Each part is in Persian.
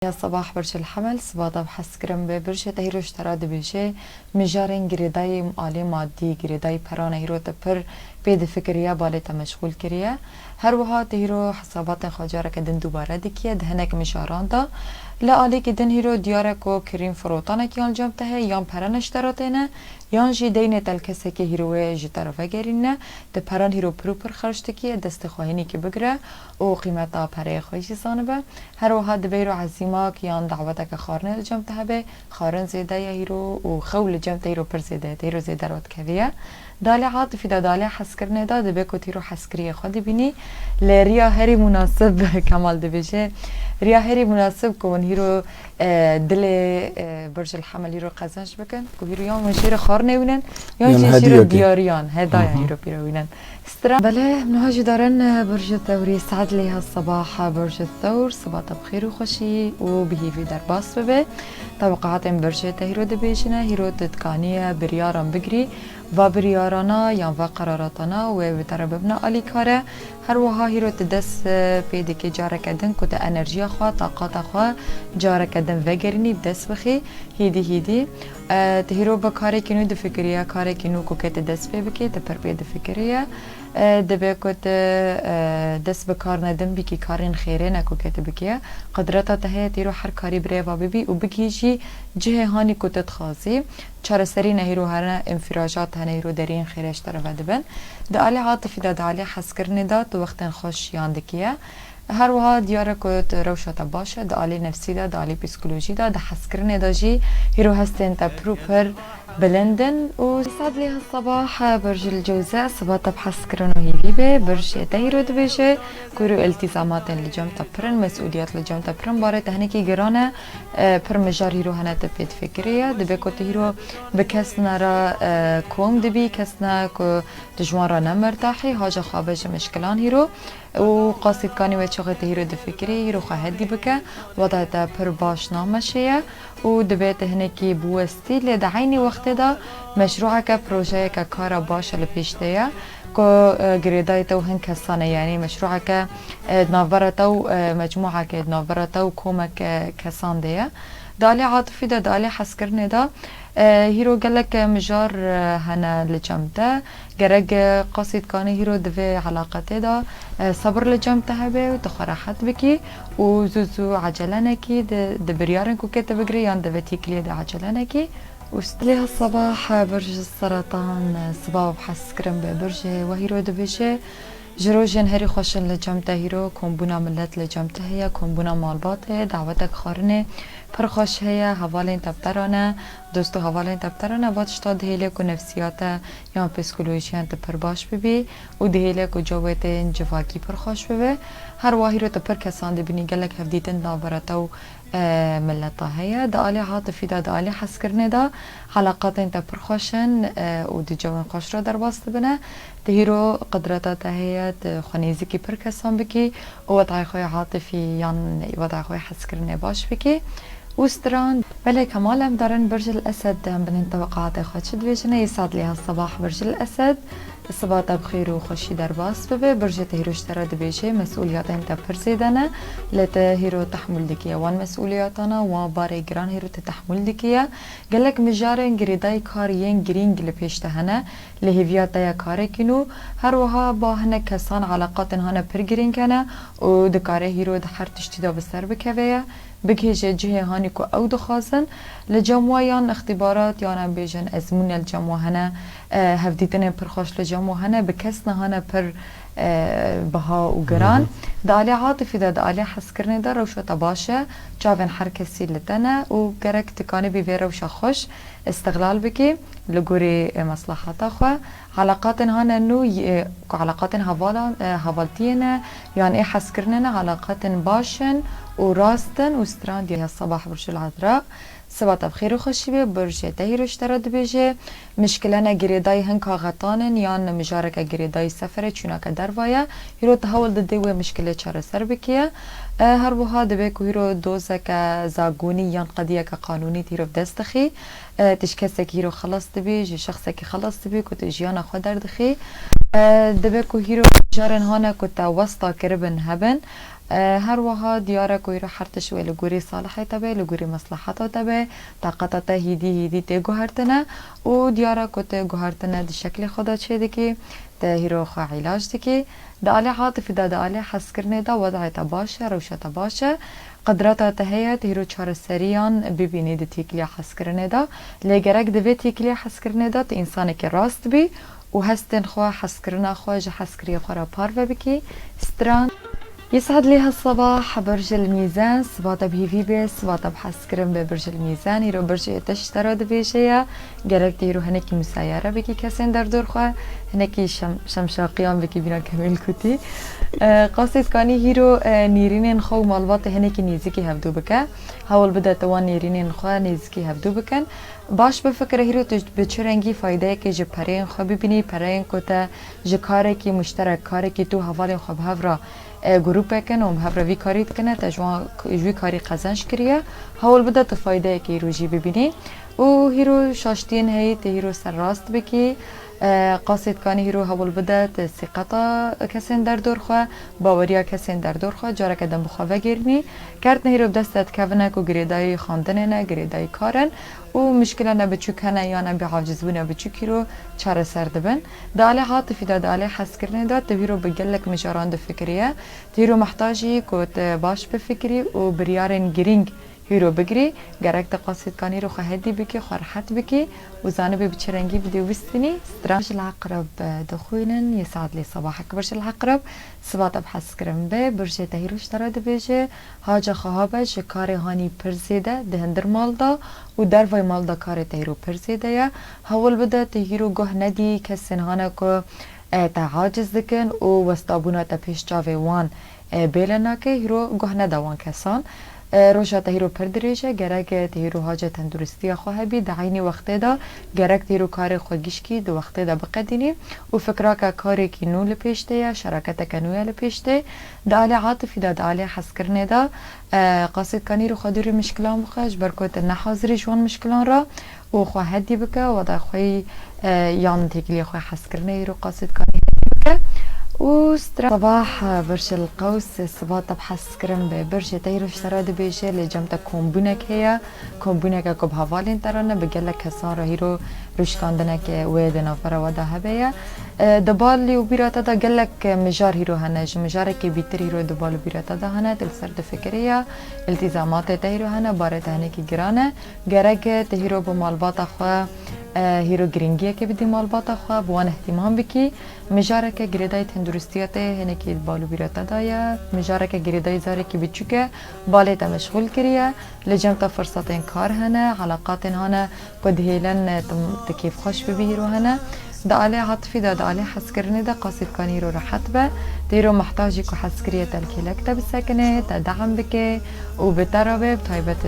يا صباح برج الحمل سباطة بحس كرم برج تهيروش تراد بيشي مجارين جريداي مالي مادي جريداي برانه هيرو تبر بيد فكرية بالتا مشغول كريا هر وها تهيرو حسابات خاجارة كدن دوباره دكيا دهنك مشاران دا لا آلی که دن هیرو دیاره کو کریم فروتانه که یان جام ته یان پران اشتراتینه یان جی دینه تل کسی که هیروه جی طرفه گرینه ده پران هیرو پروپر خرجته که دست خواهینی که بگره و قیمتا پره خویشی سانه به هر وها دبیرو عزیما که یان دعوته که خارنه جام ته به خارن زیده یا هیرو و خول جام ته هیرو پر زیده هیرو زیده روت کویه دالی عاطفی دا دالی حس کرنه دا دبی کو تیرو حس کریه خود بینی لریا هری مناسب کمال دبیشه ریا هری مناسب کن هیرو دل برج الحمل هیرو قزنش بکن که هیرو یان منشیر خار نوینن یان شیر دیاریان هدایا هیرو پیروینن استرا بله منهاج دارن برج الثوري سعد لي هالصباح برج الثور صباح بخير وخشي وبهي في درباس ببه توقعات برج هیرو دبیشنه هیرو تتکانیه بریاران بگری و بریارانا یا و قراراتانا و بتر ببنا آلی کاره هر وها هیرو تدس پیدا که جاره کردن کت انرژی خواه طاقات خواه جاره کردن وگرینی بدس بخی هیدی تهیرو با کاری کنو ده فکریه کاری کنو که تدس پی بکی تپر پی ده فکریه دبی کت دست بکار ندم بی که کارین خیره نکو کت بکیه قدرتا تهیه تیرو هر کاری بره و ببی و بگیجی جه هانی کتت خاصی چاره سری نهیرو هر انفراجات هنیرو درین خیرش تر ودبن دالی عاطفی دالی حس کرنی داد وقت خوش یاندکیه هر وها دیاره کت روشت باشه دالی نفسی دالی پسیکولوژی ده حس کرنی داجی هیرو هستن تا پروپر بلندن و سعد لي هالصباح برج الجوزاء صباح بحس كرنو هيفي به برج تهيرو دبيشه كورو التزامات اللي جم تبرن مسؤوليات اللي جم تبرن باره تهنيكي جرانه پر مجار هيرو هنا تبيت فكريه دبيكو تهيرو بكسنا را كوم دبي كسنا كو دجوان را مرتاحي هاجا خوابش مشكلان هيرو و قاصد كاني وشغل تهيرو دفكري هيرو خهدي بك وضعتا پر باش نامشيه و دبيت هنكي بوستي لدعيني وقت دا مشروعك بروجيك كارا باش لبيشتيا كو جريدايتو هن كسانه يعني مشروعك نافرتو مجموعك نافرتو كومك كسان ديا دالي عاطفي دا دالي حسكرني دا هيرو قالك مجار هنا لجمته جرج قصيد كان هيرو دفي علاقته دا صبر لجمته هبه وتخرحت بكي وزوزو عجلانكي دبريارن كو كتب جريان دفتيك لي دا عجلانكي وستلي الصباح برج السرطان صباح بحس كرم ببرج وهيرو دبيشه جروجن هری خوشن لجمته هیرو کمبونا ملت لجمته هیا کمبونا مالباته دعوتك خارنه پر خوش هیا حوالین تبترانه دوستو حوالین تبترانه بادش تا دهیله کو نفسیات یا پسیکولوژیان پر باش ببی و دهیله کو جوابت جواکی پر خوش ببی هر واحی رو تپر کسان دبینی گلک هفدیتن داورتو ملتا هيا دالي عاطفي دالي حس كرني دا علاقات انت برخوشن و دي جوان خوش را در باست بنا تهيرو قدرتا تهيا خنيزي كي بركسان بكي و وضعي خوي عاطفي يان وضعي خوي حس كرني باش بكي وستران بله كمال هم دارن برج الأسد هم بنين توقعات خود شد بيجنه يسعد لي هالصباح برج الأسد الصباح بخير وخشي در باس ببه برج تهيروش ترى دبيشه مسؤوليات انت برزيدانه لتهيرو تحمل دكيا وان مسؤولياتنا وباري جران هيرو تتحمل دكيا قالك مجارن جريداي كاريين جرينج لبيشتهنا لهيفيات يا كاريكينو هروها باهنا كسان علاقات هنا برجرين كنا ودكاره هيرو دحر تشتدا بسر بكويا بكيجه جهه هانيكو او دخازن لجموعيان اختبارات يانا بيجن ازمون الجموع هنا هفديتنا برخوش لجموع هنا بكسنا هنا بر بها وقران دالي عاطفي دالي حس كرني دا روشة طباشة جابن حركسي لتنا وقرك تكاني بي روشة خوش استغلال بكي لقوري مصلحات اخوة علاقات هانا انو علاقات هفالتينا يعني ايه حس كرننا علاقات باشن وراستن وستران دي الصباح برج العذراء صباح بخير وخشبه برج تهيروش ترد بيجي مشكلنا جريداي هنكا غطانن يان مجارك جريداي سفره چونك دروايا هيرو تحول ددوي مشكله چاره سر بكيه هر وها دبيكو هيرو دوزك زاغوني يان قضيه قانوني هيرو دستخي تشكسك هيرو خلص تبي جي شخصك خلص تبي كنت جيانا خدر دخي دبيكو هيرو جارن هانا كنت وسطا كربن هبن هر وها دیاره کوی رو حرتش وی لگوری صالحی تبه لگوری مصلحتا تبه طاقتا تا هیدی تی گوهرتنه و دیاره کو تی گوهرتنه دی شکل خدا چه دکی تی هیرو خواه علاج دکی دا آلی عاطفی دا آلی حس کرنه دا وضعیتا باشه روشتا باشه قدرتا تهیت هیرو چار سریان ببینی دی تیکلیا حس کرنه دا لگرک دوی تیکلیا حس کرنه دا تی انسانی که راست بی و هستن خواه حس کرنه خواه جه حس کری خواه را پار بکی ستران يسعد لي هالصباح برج الميزان سباطة بهيفي بس سباطة بحس كرم ببرج الميزان يرو برج تشترى دبيشيا جرقت يرو هنكي مسايرة بكي كاسين دردور خواه هنكي شمشاقيان بكي بنا كميل كتي قاصد كاني هيرو نيرين خو مالبات هنكي نيزكي هفدو بكا هاول بدا توان نيرين خواه نيزكي هفدو بكن باش بفكر هيرو بچرنگی فایده که جه پرین خواه ببینی پرین کتا جه کاره که مشترک کاره که تو حوال خواه هفرا گروپ کن و هفرا وی کاریت کنه تا جوی کاری قزنش کریه هاول بده تفایده که هیرو جی ببینی و هیرو شاشتین هیت هیرو سر راست بکی قاصد کانی هیرو هاول بده ثقتا کسین در دور خواه باوریا کسین در دور خواه جاره کدن بخواه گرمی کرد هیرو بدستت کونه که گریدای خاندنه نه گریدای کارن و مشکل نه بچوکنه یا نه بعاجز بونه بچوکی رو چاره سر دبن داله عاطفی داله حس کرنه داد تهیرو بگلک مجاران فکریه تهیرو محتاجی که باش بفکری و بریارن گرینگ هیرو بگری گرک تقاصد کانی رو خواهدی بکی خورحت بکی و زانبه بچرنگی بدی وستنی برج العقرب دخوینن يسعد لي صباحك برج العقرب سبات بحس کرم به برج تهیرو اشتراد بیجه حاجه خوابه کار هانی پرزیده دهندر مالدا و در وی مالدا کار تهیرو پرزیده یا حول بده تهیرو گه ندی کسین هانه که تعاجز دکن و وستابونا تا پیش جاوه وان بیلنا که هیرو گه ندوان کسان روشا تهیرو پردریشه گرک تهیرو حاجه تندرستی خواه بی دعینی وقته دا گرک تهیرو کار خوگیش کی دو وقته دا بقدینی و فکرا که کاری کی نو لپیشته یا شراکت کنویا لپیشته دا آلی عاطفی دا آلی حس کرنه دا قاصد کانی رو خادوری مشکلان بخش برکوت نحاضری جوان مشکلان را و خواه هدی بکه و دا خواه یان تیکلی خواه حس کرنه رو قاصد کانی هدی بکه صباح برج القوس صباح بحس كرم ببرج تيرو اشتراد بيجي لجمتا كومبونك هي كومبونك كوب هوالين ترانه بقلك كسان هيرو روشكاندنك ويدنا فرا ودا هبيا دبالي وبيراتا دا قلك مجار هيرو هنا مجارك بيتر هيرو دبال وبيراتا دا هنا تلسرد فكرية التزامات تهيرو هنا بارت هنكي جرانه جرك تهيرو بمالبات اخوا هیرو گرینگیه که بدی مال باتا خواه بوان احتمام بکی مجاره که گریدای تندرستیاته هنه که بالو بیراتا دایا مجاره که گریدای زاره که بچوکه بالی تا مشغول کریه لجم تا فرصتین کار هنه علاقاتین هنه کد هیلن تکیف خوش ببی هیرو هنه دا آلی عاطفی دا آلی حس کرنه دا قاصد کانی رو راحت به دیرو محتاجی که حس کریه تلکیلک تا بسکنه تا دعم بکه و بترابه بطایبت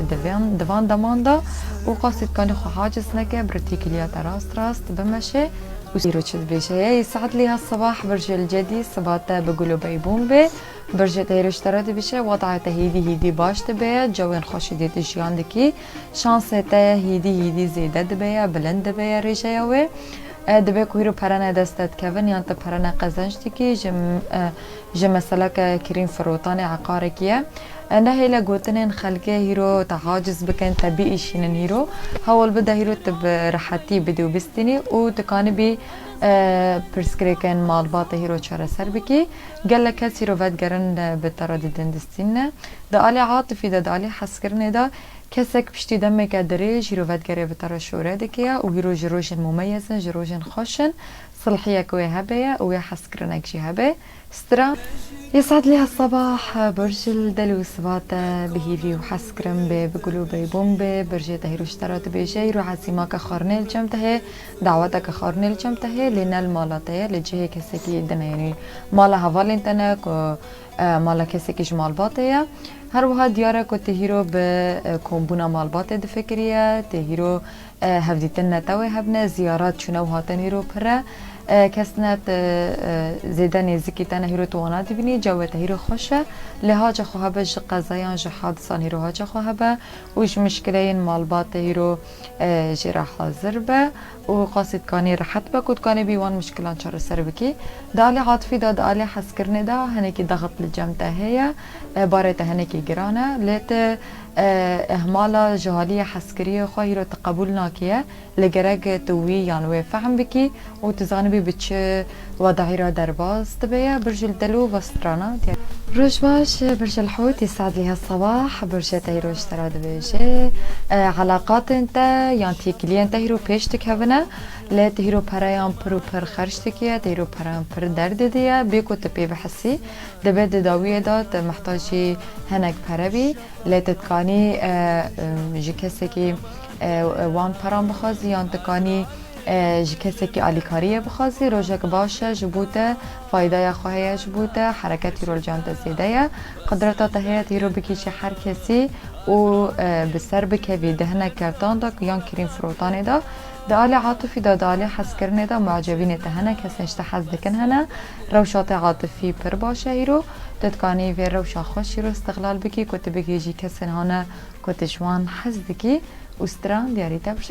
دوان دمان دا و قاصد کانی خو حاجز نکه برتیکلیات راست بمشه و سیرو چد بشه يسعد لي هالصباح برج الجدي صباته بقولوا بيبون به برج تهيرو اشتراد بشه وضعته هيدي باش تبه جوين خوش ديت جيان دكي شانسته هيدي زيادة دبه بلند دبه ريجاوي دبه کویرو پرانه دستت کون یا تا پرانه قزنج دیگه جم مثلا که کریم فروتان عقار کیه نه هیلا گوتنن خلقه هیرو تحاجز بکن طبیعی شینن هیرو حال بده هیرو تب راحتی بدو بستنی و تکانی بی پرسکریکن مالبات هیرو چرا سر بکی گله کسی رو ود گرن به ترادیدن دستینه دا آلی عاطفی دا آلی حس کرنه دا کسک پشتی دمه که داره جیروت گره به طرح شوره دکیه و هیرو جروجن ممیزن جروجن خوشن صلحية كوي هبه ويا حس كرنك جي هبه سترا يسعد لي هالصباح برج الدلو سبات بهيلي وحس كرم بقلوب بومبي برج تهيرو اشترات بيجي رو عزيماك خارنيل جمته دعوتك خارنيل جمته لنا المالاتيه لجهه كسكي دنا يعني مالا هوالين تنك مالا كسكي جمال باطيه هر وها دیاره که تهیرو به کمبونا مالبات دفکریه تهیرو هفدیتن نتاوی هبنه زیارات چونه و هاتن هیرو پره کسنت زیده نزدیکی تنه هیرو توانا دبینی جوته هیرو خوشه لحاج خواه ج قضایان ج حادثان هیرو هاج خواه به وش مشکلین مالبات هیرو جرا حاضر به و قاصد کانی راحت به کد کانی بیوان مشکلان چار سر بکی دالی عاطفی دا دالی حس کرنه دا هنکی ضغط لجمته هيا بارت هنکی گرانه لیت اهمال جهالي حسكرية خواهي رو تقبل ناكيه لجرج توي يعني فهم بكي وتزانبي بتش وضعي را درباز تبيه برج الدلو بسترانا روش باش برج الحوت يسعد لي هالصباح برج تهيروش ترى دبيجي علاقات انت يعني تيكلي انت هيرو بيش تكهبنا لا تهيرو برايان برو پر خرجتكيه تهيرو برايان پر درد ديه بيكو تبي بحسي دبد داوية دات محتاجي هنك پربي لا تتكاني جي كسكي وان پرام بخوازي يان تكاني جي كسكي آليكاريه بخوازي روجك باشه جبوته فايدة خواهيه جبوته حركات هيرو الجانت زيديه قدرتا هي هيرو بكيشي هر كسي و بسر بكوي دهنه كرتان دا يان كريم فروتاني دا دالي عاطفي دا دالي حس کرنه دا معجبين تهنه کسی اشته حس دکن هنه روشات عاطفي پر باشه هيرو تتکانی وی روشا خوش هيرو استغلال بكي كت بكي جي کسی هنه كت جوان حس دكي استران دياري تبرش